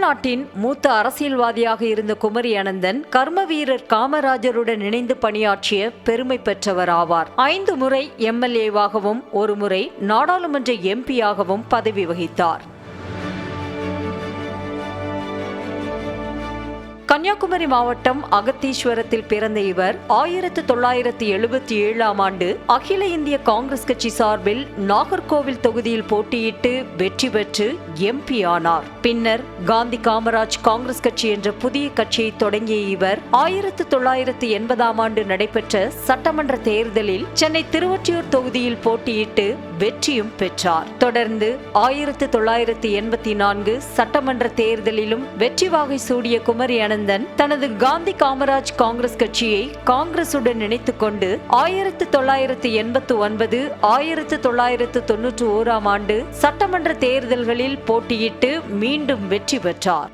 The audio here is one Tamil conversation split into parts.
தமிழ்நாட்டின் மூத்த அரசியல்வாதியாக இருந்த குமரி அனந்தன் கர்ம வீரர் காமராஜருடன் இணைந்து பணியாற்றிய பெருமை பெற்றவர் ஆவார். 5 முறை எம்எல்ஏவாகவும் 1 முறை நாடாளுமன்ற எம்பியாகவும் பதவி வகித்தார். கன்னியாகுமரி மாவட்டம் அகத்தீஸ்வரத்தில் பிறந்த இவர் 1977ஆம் ஆண்டு அகில இந்திய காங்கிரஸ் கட்சி சார்பில் நாகர்கோவில் தொகுதியில் போட்டியிட்டு வெற்றி பெற்று எம்பி ஆனார். பின்னர் காந்தி காமராஜ் காங்கிரஸ் கட்சி என்ற புதிய கட்சியை தொடங்கிய இவர் 1980ஆம் ஆண்டு நடைபெற்ற சட்டமன்ற தேர்தலில் சென்னை திருவொற்றியூர் தொகுதியில் போட்டியிட்டு வெற்றியும் பெற்றார். தொடர்ந்து 1984 சட்டமன்ற தேர்தலிலும் வெற்றி வாகை சூடிய குமரி அனந்தன் தனது காந்தி காமராஜ் காங்கிரஸ் கட்சியை காங்கிரசுடன் இணைத்துக் கொண்டு 1989, 1991ஆம் ஆண்டு சட்டமன்ற தேர்தல்களில் போட்டியிட்டு மீண்டும் வெற்றி பெற்றார்.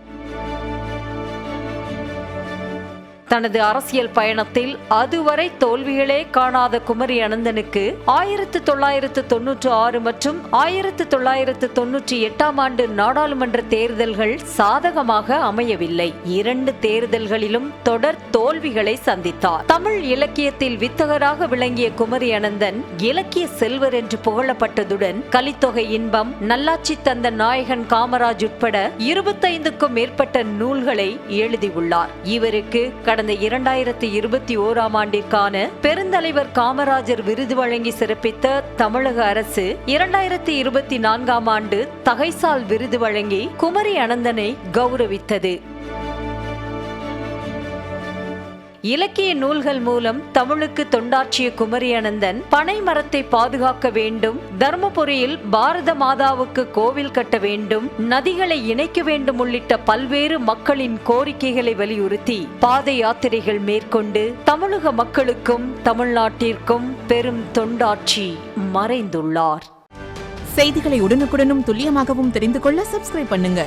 தனது அரசியல் பயணத்தில் அதுவரை தோல்விகளே காணாத குமரி அனந்தனுக்கு 1996 மற்றும் 1998ஆம் ஆண்டு நாடாளுமன்ற தேர்தல்கள் சாதகமாக அமையவில்லை. 2 தேர்தல்களிலும் தொடர் தோல்விகளை சந்தித்தார். தமிழ் இலக்கியத்தில் வித்தகராக விளங்கிய குமரி அனந்தன் இலக்கிய செல்வர் என்று புகழப்பட்டதுடன் கலித்தொகை இன்பம், நல்லாட்சி தந்த நாயகன் காமராஜ் உட்பட 25க்கும் மேற்பட்ட நூல்களை எழுதியுள்ளார். இவருக்கு கடந்த 2021ஆம் ஆண்டிற்கான பெருந்தலைவர் காமராஜர் விருது வழங்கி சிறப்பித்த தமிழக அரசு 2024ஆம் ஆண்டு தகைசால் விருது வழங்கி குமரி அனந்தனை கௌரவித்தது. இலக்கிய நூல்கள் மூலம் தமிழுக்கு தொண்டாற்றிய குமரி அனந்தன் பனை மரத்தை பாதுகாக்க வேண்டும், தர்மபுரியில் பாரத மாதாவுக்கு கோவில் கட்ட வேண்டும், நதிகளை இணைக்க வேண்டும் உள்ளிட்ட பல்வேறு மக்களின் கோரிக்கைகளை வலியுறுத்தி பாத யாத்திரைகள் மேற்கொண்டு தமிழக மக்களுக்கும் தமிழ்நாட்டிற்கும் பெரும் தொண்டாற்றி மறைந்துள்ளார். செய்திகளை உடனுக்குடனும் துல்லியமாகவும் தெரிந்து கொள்ள சப்ஸ்கிரைப் பண்ணுங்க.